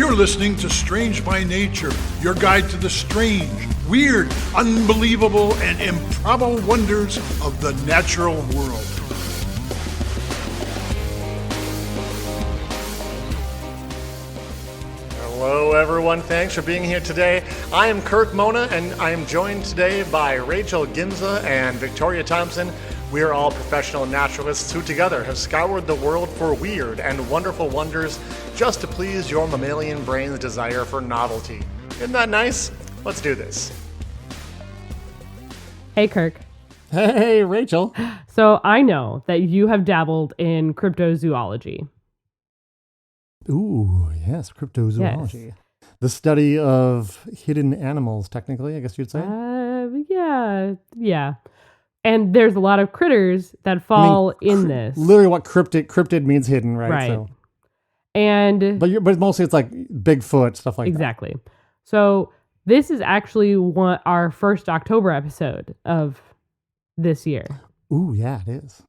You're listening to Strange by Nature, your guide to the strange, weird, unbelievable, and improbable wonders of the natural world. Hello, everyone. Thanks for being here today. I am Kirk Mona, and I am joined today by Rachel Ginza and Victoria Thompson. We are all professional naturalists who together have scoured the world for weird and wonderful wonders just to please your mammalian brain's desire for novelty. Isn't that nice? Let's do this. Hey, Kirk. Hey, Rachel. So I know that you have dabbled in cryptozoology. Ooh, yes, cryptozoology. Yes. The study of hidden animals, technically, I guess you'd say. Yeah. And there's a lot of critters that fall in this. Literally what cryptid means hidden, right? Right. So, and but mostly it's like Bigfoot, stuff like exactly. So this is actually our first October episode of this year. that. Ooh, yeah, it is.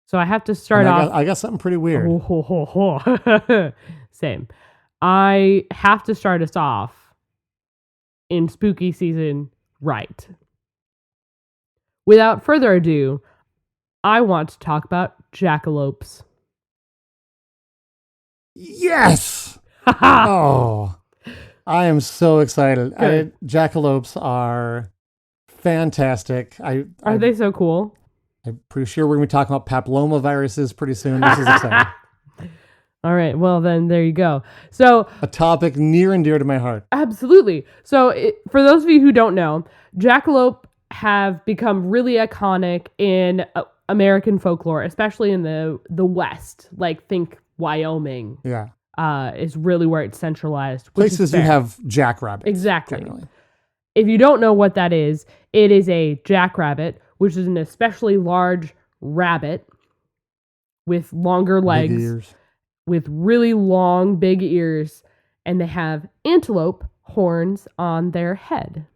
So I have to start off. I got something pretty weird. Same. I have to start us off in spooky season right. Without further ado, I want to talk about jackalopes. Yes! Oh, I am so excited. Jackalopes are fantastic. Are they so cool? I'm pretty sure we're going to be talking about papillomaviruses pretty soon. This is exciting. All right. Well, then there you go. So a topic near and dear to my heart. Absolutely. So for those of you who don't know, jackalope have become really iconic in American folklore, especially in the West. Like think Wyoming. Yeah. Is really where it's centralized. Places you have jackrabbits. Exactly. Generally. If you don't know what that is, it is a jackrabbit, which is an especially large rabbit with longer legs, big ears, with really long, big ears, and they have antelope horns on their head.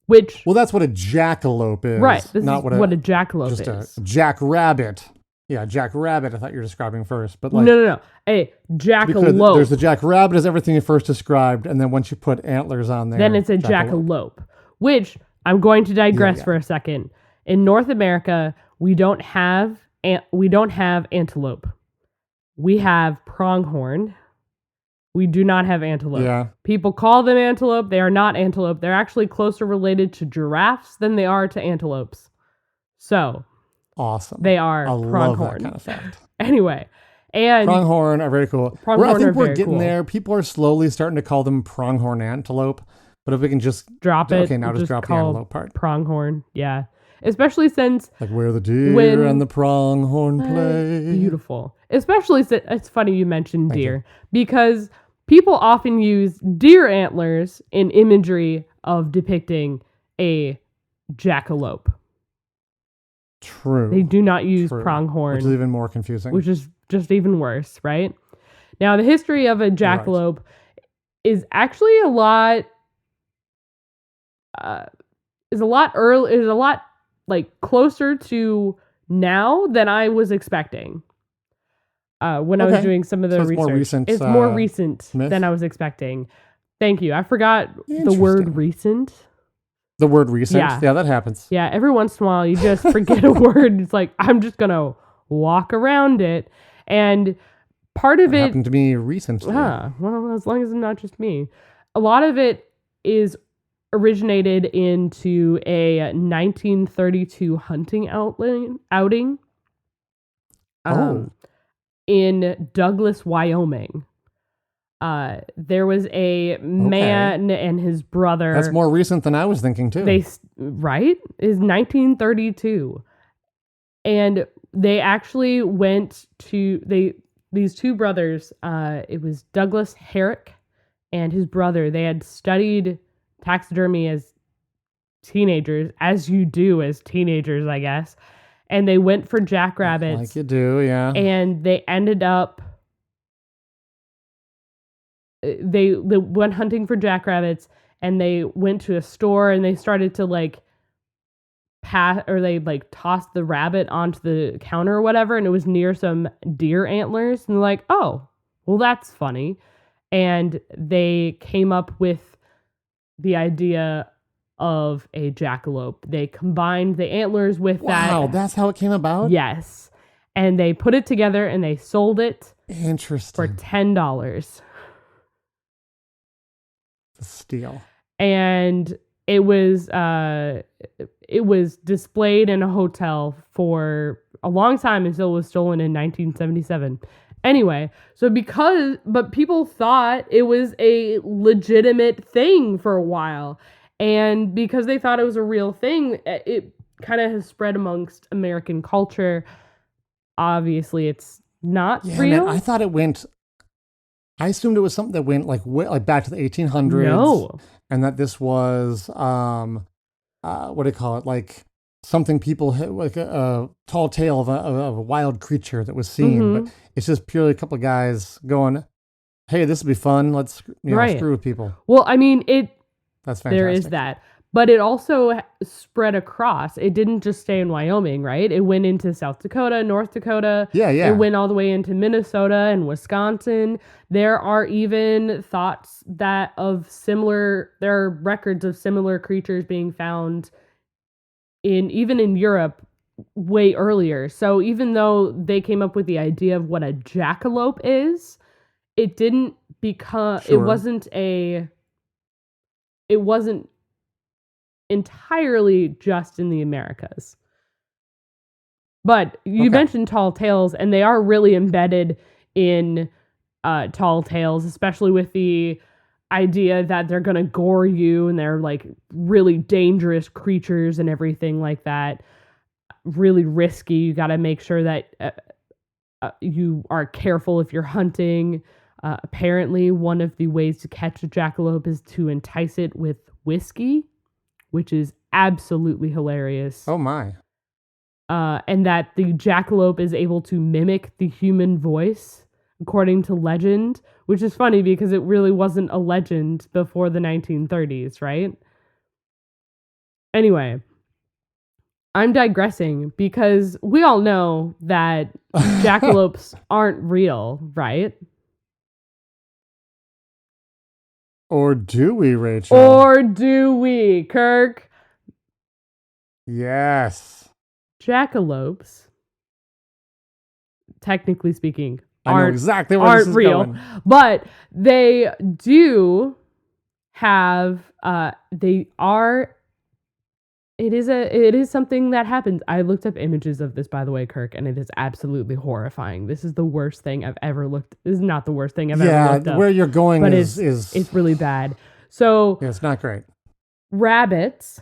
Well, that's what a jackalope is. Right. This not is what a jackalope just is. A jackrabbit. Yeah, jackrabbit I thought you were describing first. But No. A jackalope. There's the jackrabbit is everything you first described, and then once you put antlers on there, then it's a jackalope. Which I'm going to digress for a second. In North America, we don't have antelope. We have pronghorn. We do not have antelope. Yeah. People call them antelope. They are not antelope. They're actually closer related to giraffes than they are to antelopes. So awesome. They are pronghorn. Love that kind of fact. Anyway, and pronghorn are very cool. I think we're getting there. People are slowly starting to call them pronghorn antelope. But if we can just drop it, okay, now just drop the antelope part. Pronghorn, yeah. Especially since like where the deer and the pronghorn play. Beautiful. Especially since it's funny you mentioned deer because people often use deer antlers in imagery of depicting a jackalope. True. They do not use pronghorn. Which is even more confusing. Which is just even worse, right? Now, the history of a jackalope is actually a lot like closer to now than I was expecting. When I was doing some of the research. It's more recent than I was expecting. Thank you. I forgot the word recent. The word recent? Yeah, that happens. Yeah, every once in a while you just forget a word. It's like, I'm just going to walk around it. And part of it happened to me recently. Well, as long as it's not just me. A lot of it is originated into a 1932 hunting outing in Douglas, Wyoming. There was a man and his brother. That's more recent than I was thinking too. Right? Is 1932. And they actually went to these two brothers, it was Douglas Herrick and his brother. They had studied taxidermy as teenagers, as you do as teenagers, I guess. And they went for jackrabbits. Like you do, yeah. And they ended up they went hunting for jackrabbits, and they went to a store and they started to tossed the rabbit onto the counter or whatever, and it was near some deer antlers, and they're like, oh, well, that's funny. and they came up with the idea of a jackalope. They combined the antlers with that. Wow, that's how it came about? Yes. And they put it together and they sold it Interesting. for $10. A steal. And it was displayed in a hotel for a long time until it was stolen in 1977. Anyway, but people thought it was a legitimate thing for a while. And because they thought it was a real thing, it kind of has spread amongst American culture. Obviously, it's not real. Man, I assumed it was something that went like back to the 1800s. No. And that this was, what do you call it? Like something people hit, like a tall tale of a wild creature that was seen. Mm-hmm. But it's just purely a couple of guys going, hey, this would be fun. Let's screw with people. Well, I mean, that's fantastic. There is that. But it also spread across. It didn't just stay in Wyoming, right? It went into South Dakota, North Dakota. Yeah. It went all the way into Minnesota and Wisconsin. There are even thoughts there are records of similar creatures being found even in Europe way earlier. So even though they came up with the idea of what a jackalope is, it didn't become, Sure. it wasn't entirely just in the Americas. But you mentioned tall tales, and they are really embedded in tall tales, especially with the idea that they're going to gore you and they're like really dangerous creatures and everything like that. Really risky. You got to make sure that you are careful if you're hunting. Apparently, one of the ways to catch a jackalope is to entice it with whiskey, which is absolutely hilarious. Oh my. And that the jackalope is able to mimic the human voice, according to legend, which is funny because it really wasn't a legend before the 1930s, right? Anyway, I'm digressing because we all know that jackalopes aren't real, right? Or do we, Rachel? Or do we, Kirk? Yes. Jackalopes, technically speaking, I know exactly where aren't this is real, going. but they do have. They are. It is something that happens. I looked up images of this, by the way, Kirk, and it is absolutely horrifying. This is the worst thing I've ever looked. This is not the worst thing I've ever looked up. Yeah, where you're going but is it's really bad. So yeah, it's not great. Rabbits,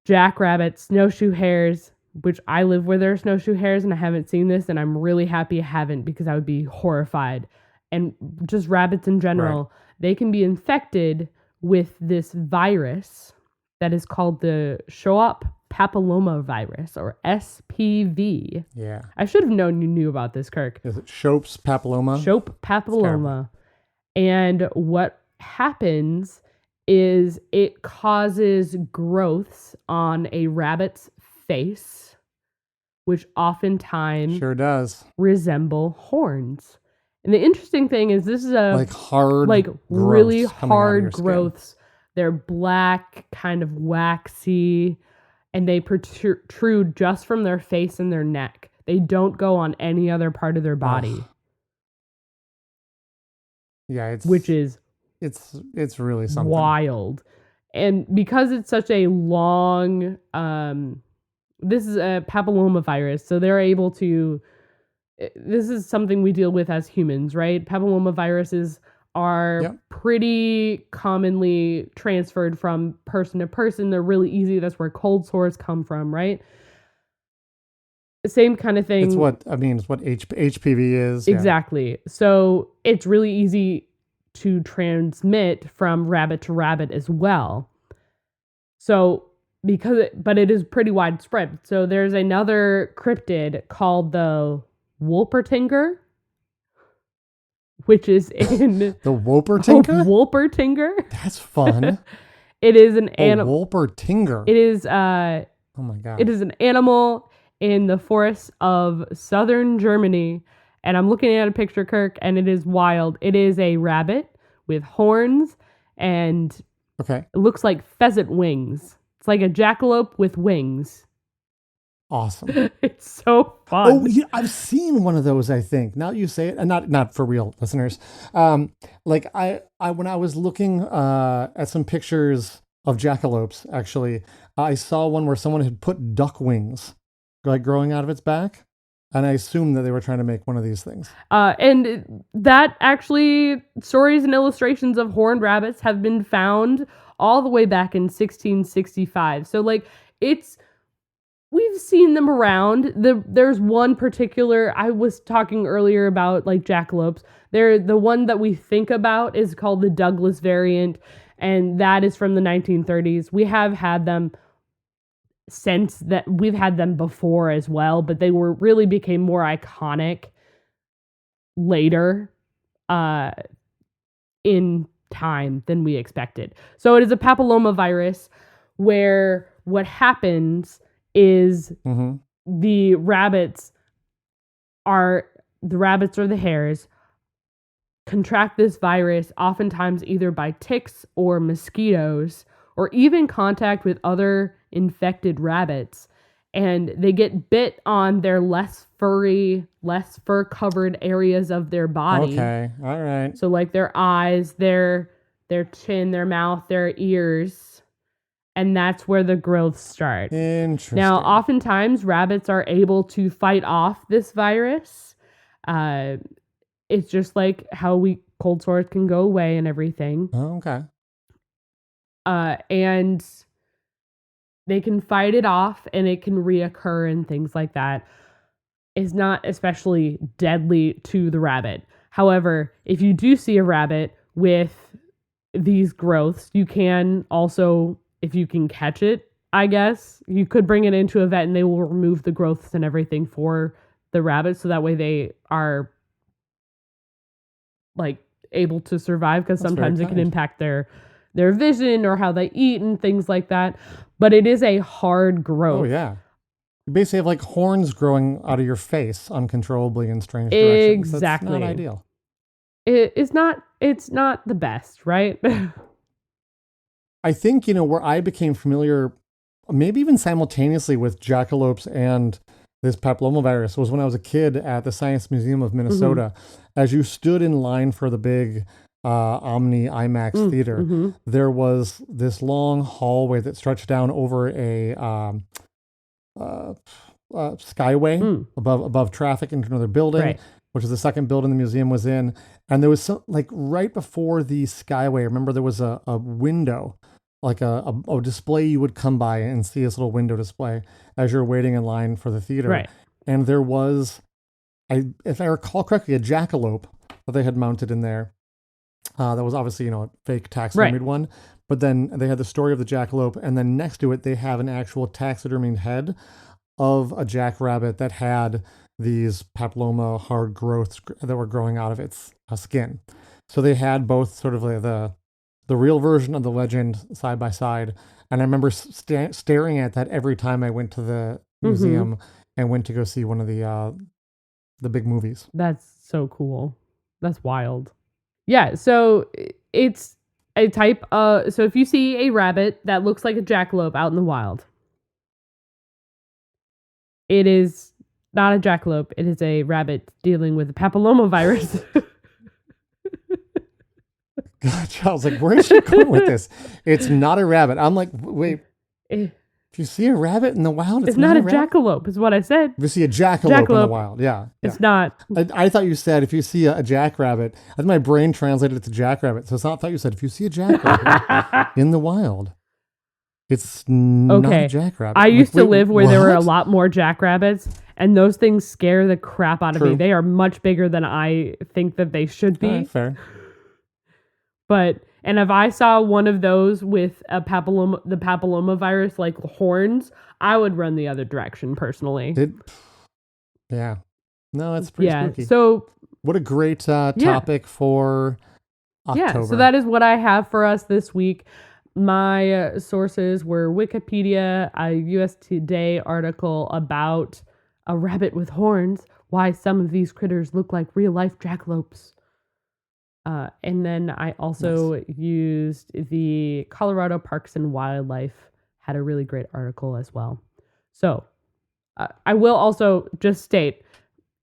jackrabbits, snowshoe hares, which I live where there are snowshoe hares, and I haven't seen this, and I'm really happy I haven't because I would be horrified. And just rabbits in general, they can be infected with this virus that is called the Shoap papilloma virus, or SPV. Yeah. I should have known you knew about this, Kirk. Is it Shoap's papilloma? Shoap papilloma. And what happens is it causes growths on a rabbit's face, which oftentimes sure does resemble horns. And the interesting thing is this is really hard growths. They're black, kind of waxy, and they protrude just from their face and their neck. They don't go on any other part of their body. Yeah, it's really something wild. And because it's such a long, this is a papillomavirus, so they're able to. This is something we deal with as humans, right? Papillomaviruses are pretty commonly transferred from person to person. They're really easy. That's where cold sores come from, right? Same kind of thing. It's what HPV is. Exactly. Yeah. So it's really easy to transmit from rabbit to rabbit as well. So but it is pretty widespread. So there's another cryptid called the Wolpertinger, which is in the Wolpertinger? Wolpertinger. That's fun. It is an animal. Wolpertinger. It is oh my god. It is an animal in the forests of southern Germany, And I'm looking at a picture, Kirk, and it is wild. It is a rabbit with horns and Okay. it looks like pheasant wings. It's like a jackalope with wings. Awesome. It's so fun. Oh, yeah, I've seen one of those, I think. Now that you say it, and not for real, listeners. Like I when I was looking at some pictures of jackalopes, actually, I saw one where someone had put duck wings like growing out of its back, and I assumed that they were trying to make one of these things. And that actually, stories and illustrations of horned rabbits have been found all the way back in 1665. So like we've seen them around. There's one particular, I was talking earlier about like jackalopes. The one that we think about is called the Douglas variant, and that is from the 1930s. We have had them since that. We've had them before as well, but they really became more iconic later in time than we expected. So it is a papillomavirus where what happens is the rabbits or the hares contract this virus oftentimes either by ticks or mosquitoes or even contact with other infected rabbits, and they get bit on their less fur covered areas of their body. Okay, all right. So like their eyes, their chin, their mouth, their ears, and that's where the growth starts. Interesting. Now, oftentimes rabbits are able to fight off this virus. It's just like how cold sores can go away and everything. Oh, okay. And they can fight it off and it can reoccur and things like that. It's not especially deadly to the rabbit. However, if you do see a rabbit with these growths, you can also, if you can catch it, I guess, you could bring it into a vet and they will remove the growths and everything for the rabbit. So that way they are like able to survive, because sometimes it can impact their vision or how they eat and things like that. But it is a hard growth. Oh, yeah. You basically have like horns growing out of your face uncontrollably in strange directions. Exactly. That's not ideal. It's not the best, right? I think, where I became familiar, maybe even simultaneously with jackalopes and this papillomavirus, was when I was a kid at the Science Museum of Minnesota. As you stood in line for the big Omni IMAX theater, there was this long hallway that stretched down over a skyway above traffic into another building, Right. which is the second building the museum was in. And there was some, like right before the skyway, remember there was a window, like a display you would come by and see this little window display as you're waiting in line for the theater. Right. And there was, if I recall correctly, a jackalope that they had mounted in there. That was obviously, a fake taxidermied one. But then they had the story of the jackalope, and then next to it, they have an actual taxidermied head of a jackrabbit that had these papilloma hard growths that were growing out of its skin. So they had both sort of like the real version of the legend side by side. And I remember staring at that every time I went to the museum and went to go see one of the big movies. That's so cool. That's wild. Yeah, so it's a type so if you see a rabbit that looks like a jackalope out in the wild, it is not a jackalope. It is a rabbit dealing with the papillomavirus. Gotcha. I was like, where is she going with this? It's not a rabbit. I'm like, wait. If you see a rabbit in the wild, it's not a jackalope, is what I said. If you see a jackalope in the wild, yeah. It's not. I thought you said if you see a jackrabbit. I think my brain translated it to jackrabbit. So I thought you said if you see a jackrabbit in the wild, it's not a jackrabbit. I used to live where there were a lot more jackrabbits, and those things scare the crap out of me. They are much bigger than I think that they should be. Fair. And if I saw one of those with the papillomavirus, like horns, I would run the other direction personally. Yeah. No, it's pretty spooky. So what a great topic for October. Yeah, so that is what I have for us this week. My sources were Wikipedia, a US Today article about a rabbit with horns, why some of these critters look like real life jackalopes. And then I also used the Colorado Parks and Wildlife, had a really great article as well. So I will also just state,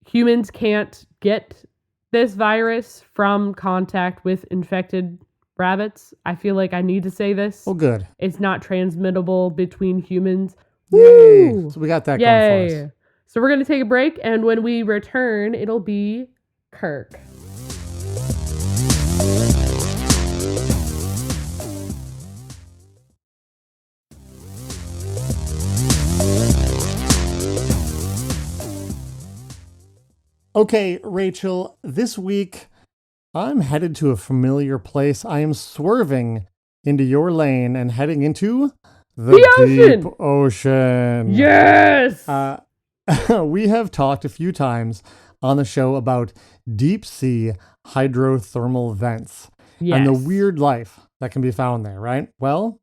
humans can't get this virus from contact with infected rabbits. I feel like I need to say this. Oh, good. It's not transmittable between humans. Yay. Woo! So we got that Yay. going for us. So we're going to take a break, and when we return, it'll be Kirk. Okay, Rachel, this week I'm headed to a familiar place. I am swerving into your lane and heading into the ocean! deep ocean. Yes! We have talked a few times on the show about deep sea hydrothermal vents and the weird life that can be found there, right? Well,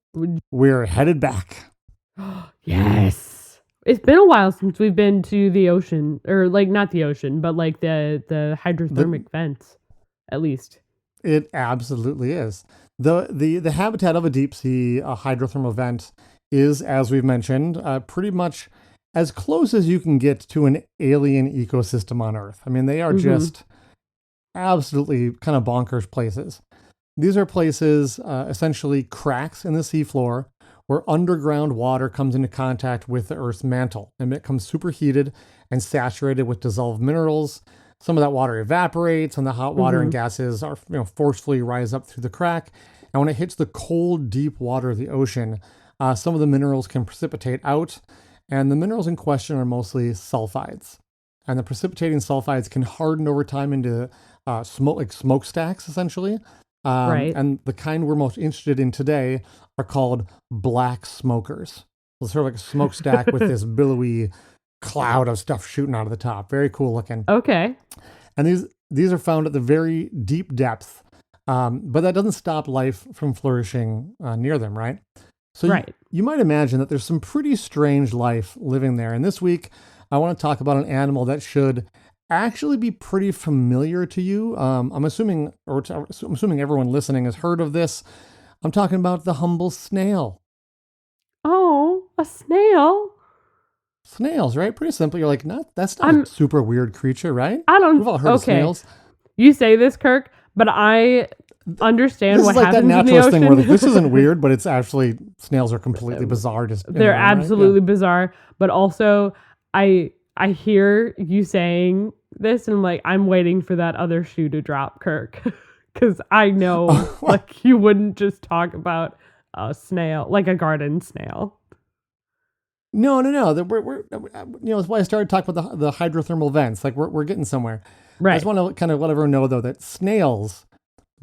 we're headed back. Yes. It's been a while since we've been to the ocean, or like not the ocean, but like the hydrothermic vents, at least. It absolutely is. The habitat of a deep sea hydrothermal vent is, as we've mentioned, pretty much as close as you can get to an alien ecosystem on Earth. I mean, they are just absolutely kind of bonkers places. These are places, essentially cracks in the seafloor, where underground water comes into contact with the Earth's mantle and it becomes superheated and saturated with dissolved minerals. Some of that water evaporates and the hot water and gases are forcefully rise up through the crack. And when it hits the cold, deep water of the ocean, some of the minerals can precipitate out. And the minerals in question are mostly sulfides. And the precipitating sulfides can harden over time into smokestacks, essentially. Right. And the kind we're most interested in today are called black smokers. It's sort of like a smokestack with this billowy cloud of stuff shooting out of the top. Very cool looking. Okay. And these are found at the very deep depth, but that doesn't stop life from flourishing near them, right? So you might imagine that there's some pretty strange life living there. And this week, I want to talk about an animal that should actually be pretty familiar to you. I'm assuming everyone listening has heard of this. I'm talking about the humble snail. Oh, a snail? Snails, right? Pretty simple. You're like, that's not a super weird creature, right? We've all heard of snails. You say this, Kirk, but I understand what happens in the ocean. This is like that naturalist thing where this isn't weird, but it's actually, snails are completely bizarre. They're absolutely bizarre, but also I hear you saying this and I'm like, I'm waiting for that other shoe to drop, Kirk. Because I know like you wouldn't just talk about a snail, like a garden snail. No. We're that's why I started talking about the hydrothermal vents. Like we're getting somewhere. Right. I just want to kind of let everyone know though that snails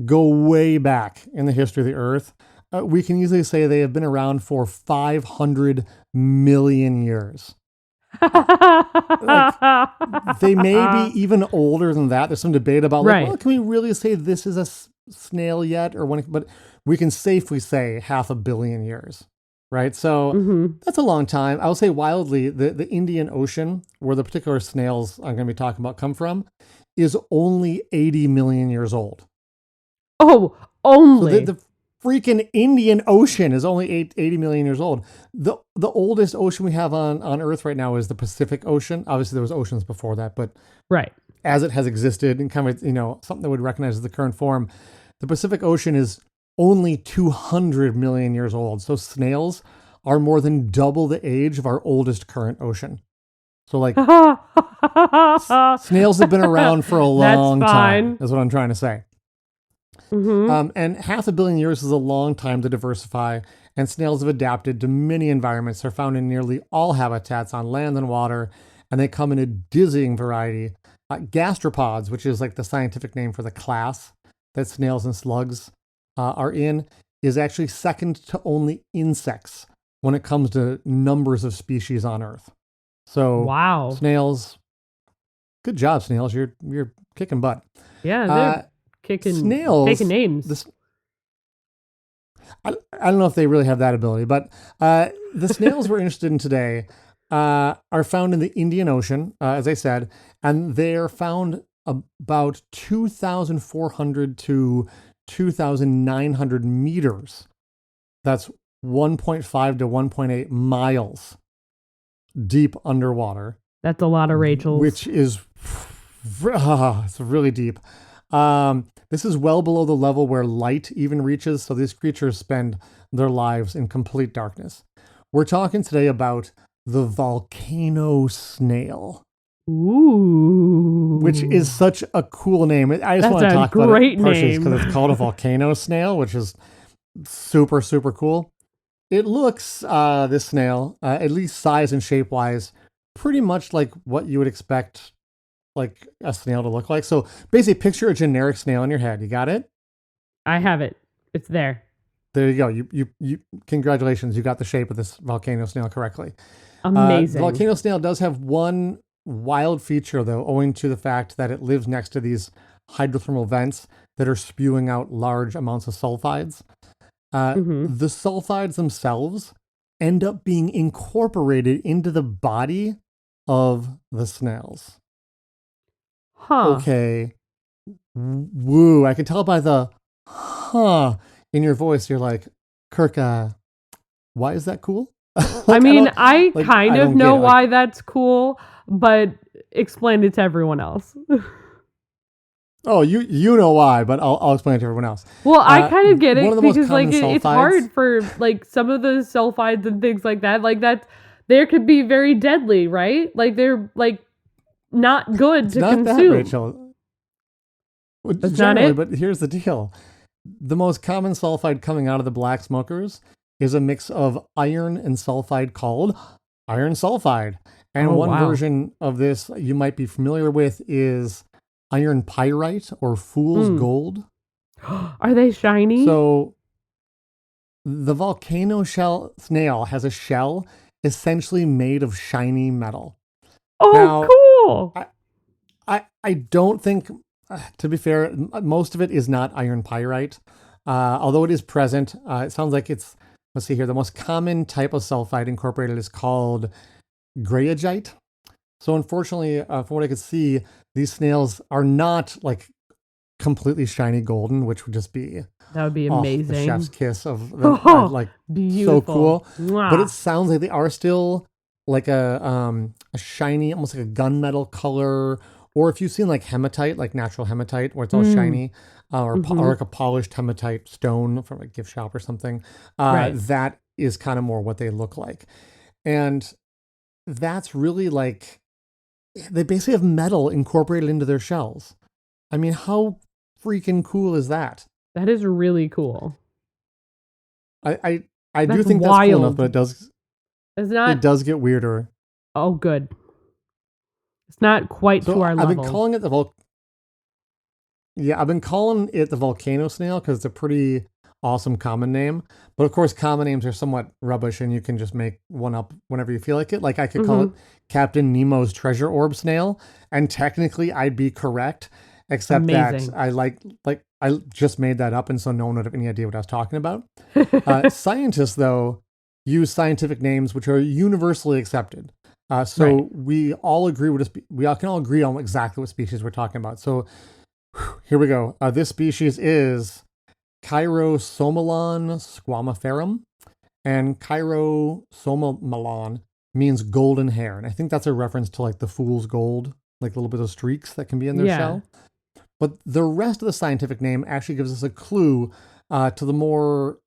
go way back in the history of the Earth. We can easily say they have been around for 500 million years. Like, they may be even older than that. There's some debate about well, can we really say this is a snail yet, or when? But we can safely say 500 million years, right? So that's a long time. I would say wildly, the Indian Ocean, where the particular snails I'm going to be talking about come from, is only 80 million years old. Oh, only. So the freaking Indian Ocean is only 80 million years old. The oldest ocean we have on Earth right now is the Pacific Ocean. Obviously, there was oceans before that, but as it has existed and kind of something that would recognize as the current form, the Pacific Ocean is only 200 million years old. So snails are more than double the age of our oldest current ocean. So like snails have been around for a long time, is what I'm trying to say. And 500 million years is a long time to diversify, and snails have adapted to many environments. They're found in nearly all habitats on land and water, and they come in a dizzying variety. Gastropods, which is like the scientific name for the class that snails and slugs are in, is actually second to only insects when it comes to numbers of species on Earth. So snails, good job, snails. You're kicking butt. Yeah, they're kicking snails, taking names. I don't know if they really have that ability, but the snails we're interested in today are found in the Indian Ocean, as I said, and they're found about 2,400 to 2,900 meters. That's 1.5 to 1.8 miles deep underwater. That's a lot of Rachel's. Which is it's really deep. This is well below the level where light even reaches, so these creatures spend their lives in complete darkness. We're talking today about the volcano snail. Ooh. Which is such a cool name. I just want to talk about it partially because it's called a volcano snail, which is super, super cool. It looks, this snail, at least size and shape-wise, pretty much like what you would expect like a snail to look like. So basically picture a generic snail in your head. You got it? I have it. It's there. There you go. You congratulations. You got the shape of this volcano snail correctly. Amazing. The volcano snail does have one wild feature though, owing to the fact that it lives next to these hydrothermal vents that are spewing out large amounts of sulfides. The sulfides themselves end up being incorporated into the body of the snails. Huh. Okay. Woo. I can tell by the in your voice. You're like, Kirk, why is that cool? I mean, I kind of know why that's cool, but explain it to everyone else. Oh, you know why, but I'll explain it to everyone else. Well, I kind of get it because like sulfides, it's hard for like some of the sulfides and things like that there could be very deadly, right? Like they're like not good to consume. That, Rachel. That's Generally, not it? but here's the deal. The most common sulfide coming out of the black smokers is a mix of iron and sulfide called iron sulfide. And one version of this you might be familiar with is iron pyrite or fool's gold. Are they shiny? So the volcano snail has a shell essentially made of shiny metal. Oh, now, cool. I don't think, to be fair, most of it is not iron pyrite. Although it is present, it sounds like it's, let's see here, the most common type of sulfide incorporated is called greyagite. So unfortunately, from what I could see, these snails are not like completely shiny golden, which would just be amazing. The chef's kiss of them, like beautiful. So cool. Mwah. But it sounds like they are still like a shiny, almost like a gunmetal color. Or if you've seen like hematite, like natural hematite, where it's all shiny, or like a polished hematite stone from a gift shop or something, that is kind of more what they look like. And that's really like, they basically have metal incorporated into their shells. I mean, how freaking cool is that? That is really cool. I do think that's cool enough, but it does get weirder. Oh, good. It's not quite to our level. I've been calling it I've been calling it the volcano snail because it's a pretty awesome common name. But of course, common names are somewhat rubbish, and you can just make one up whenever you feel like it. Like I could call it Captain Nemo's treasure orb snail, and technically I'd be correct, except that I just made that up, and so no one would have any idea what I was talking about. Scientists, though, use scientific names which are universally accepted. We all agree we all can all agree on exactly what species we're talking about. So here we go. This species is Chirosomalon squamiferum, and Chirosomalon means golden hair, and I think that's a reference to like the fool's gold, like a little bit of streaks that can be in their shell. But the rest of the scientific name actually gives us a clue to the more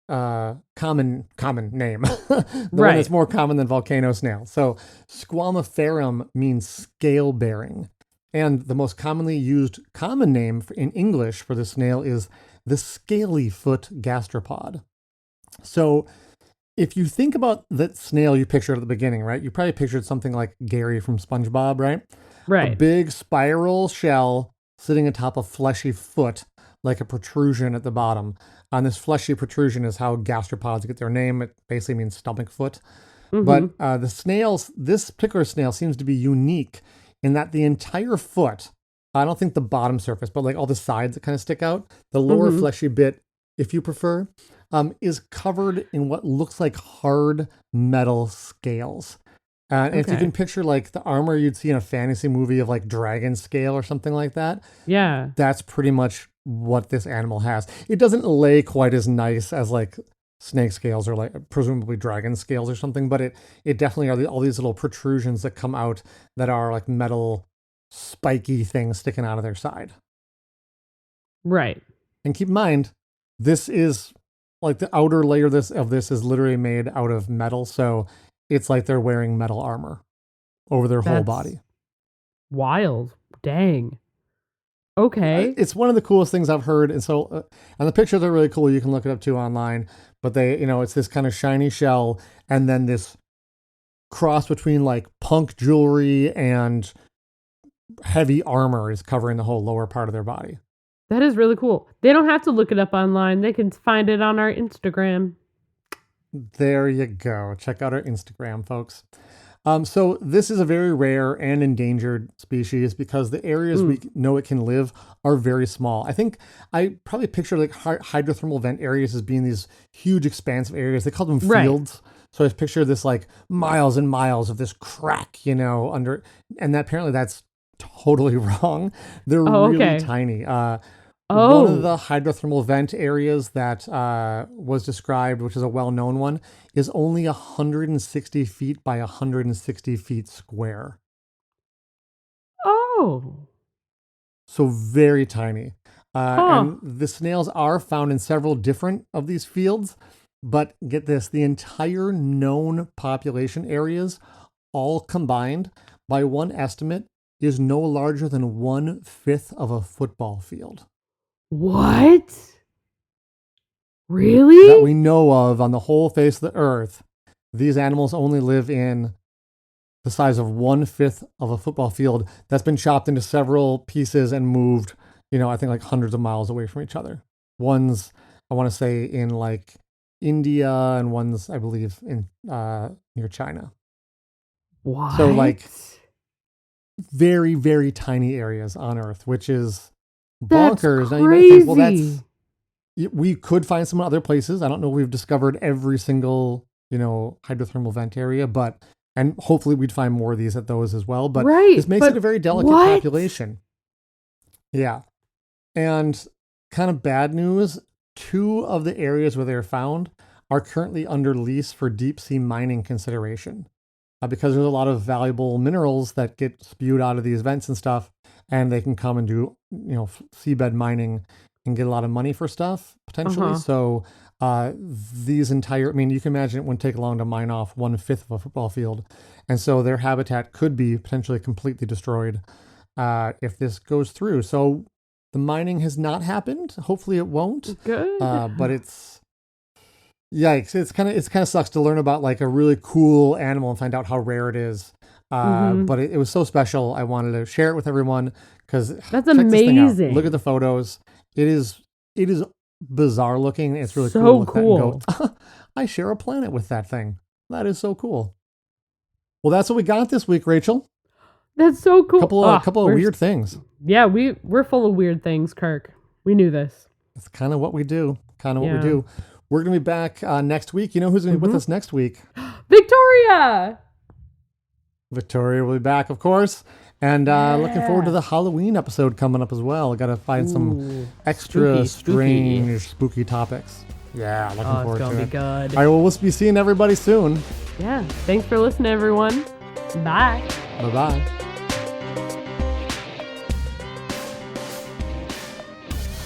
common name, the one that's more common than volcano snail. So squamiferum means scale bearing, and the most commonly used common name in English for the snail is the scaly foot gastropod. So if you think about that snail you pictured at the beginning, right? You probably pictured something like Gary from SpongeBob, right? Right. A big spiral shell sitting atop a fleshy foot, like a protrusion at the bottom. And this fleshy protrusion is how gastropods get their name. It basically means stomach foot. But this particular snail seems to be unique in that the entire foot, I don't think the bottom surface, but like all the sides that kind of stick out, the lower fleshy bit, if you prefer, is covered in what looks like hard metal scales. And if you Okay. can picture like the armor you'd see in a fantasy movie of like dragon scale or something like that, Yeah. that's pretty much what this animal has. It doesn't lay quite as nice as like snake scales or like presumably dragon scales or something, but it definitely are all these little protrusions that come out that are like metal spiky things sticking out of their side. Right. And keep in mind, this is like the outer layer of this is literally made out of metal, so it's like they're wearing metal armor over their whole That's body. wild. Dang. Okay. It's one of the coolest things I've heard. And so, and the pictures are really cool. You can look it up too online, but they, it's this kind of shiny shell and then this cross between like punk jewelry and heavy armor is covering the whole lower part of their body. That is really cool. They don't have to look it up online. They can find it on our Instagram. There you go. Check out our Instagram, folks. So this is a very rare and endangered species because the areas we know it can live are very small. I think I probably picture like hydrothermal vent areas as being these huge expansive areas. They call them fields. Right. So I picture this like miles and miles of this crack, under, and that apparently that's totally wrong. They're really tiny. One of the hydrothermal vent areas that was described, which is a well-known one, is only 160 feet by 160 feet square. Oh. So very tiny. And the snails are found in several different of these fields, but get this, the entire known population areas, all combined, by one estimate, is no larger than 1/5 of a football field. What? Really? That we know of on the whole face of the earth, these animals only live in the size of 1/5 of a football field that's been chopped into several pieces and moved, I think like hundreds of miles away from each other. One's, I want to say, in like India, and one's, I believe, in near China. What? So like very, very tiny areas on Earth, which is bonkers. That's now you might think, well, we could find some other places. I don't know if we've discovered every single, hydrothermal vent area, and hopefully we'd find more of these at those as well. But this makes it a very delicate population. Yeah. And kind of bad news, 2 of the areas where they're found are currently under lease for deep sea mining consideration. Because there's a lot of valuable minerals that get spewed out of these vents and stuff, and they can come and do, seabed mining and get a lot of money for stuff potentially. So these entire, you can imagine it wouldn't take long to mine off 1/5 of a football field. And so their habitat could be potentially completely destroyed if this goes through. So the mining has not happened. Hopefully it won't. Good. But it's, yikes. It's kind of sucks to learn about like a really cool animal and find out how rare it is. But it was so special. I wanted to share it with everyone because that's amazing. Look at the photos. It is bizarre looking. It's really so cool. I share a planet with that thing. That is so cool. Well, that's what we got this week, Rachel. That's so cool. A couple of weird things. Yeah, we're full of weird things, Kirk. We knew this. It's kind of what we do. We do. We're going to be back next week. You know who's going to be with us next week? Victoria! Victoria will be back, of course. And looking forward to the Halloween episode coming up as well. Got to find some extra strange, spooky topics. Yeah, looking forward to it. It's going to be good. All right, well, we'll be seeing everybody soon. Yeah, thanks for listening, everyone. Bye. Bye-bye.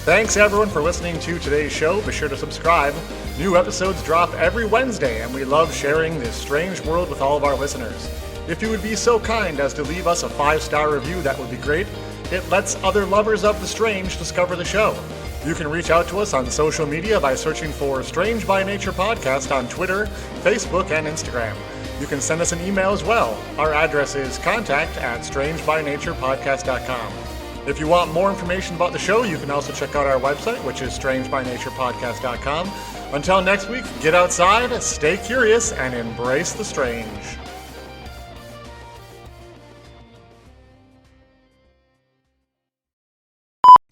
Thanks everyone for listening to today's show. Be sure to subscribe. New episodes drop every Wednesday, and we love sharing this strange world with all of our listeners. If you would be so kind as to leave us a 5-star review, that would be great. It lets other lovers of the strange discover the show. You can reach out to us on social media by searching for Strange by Nature Podcast on Twitter, Facebook, and Instagram. You can send us an email as well. Our address is contact@strangebynaturepodcast.com. If you want more information about the show, you can also check out our website, which is strangebynaturepodcast.com. Until next week, get outside, stay curious, and embrace the strange.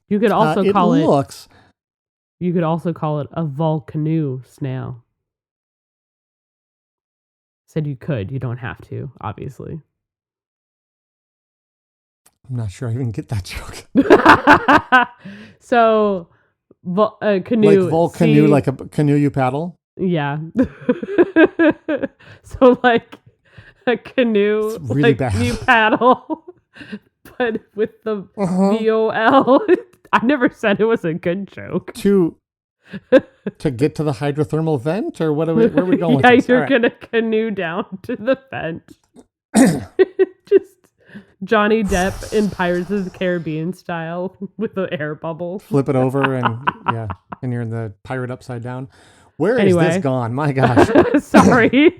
You could also call it. Looks. You could also call it a volcano snail. Said you could. You don't have to, obviously. I'm not sure I even get that joke. So, canoe. Like Volcano, like a canoe you paddle? Yeah. So, like, a canoe. It's really like, bad. You paddle, but with the VOL. I never said it was a good joke. To get to the hydrothermal vent, or where are we going with Yeah, this? you're All right. gonna canoe down to the vent. Just Johnny Depp in Pirates of the Caribbean style with the air bubble. Flip it over and and you're in the pirate upside down. Where is this gone? My gosh. Sorry.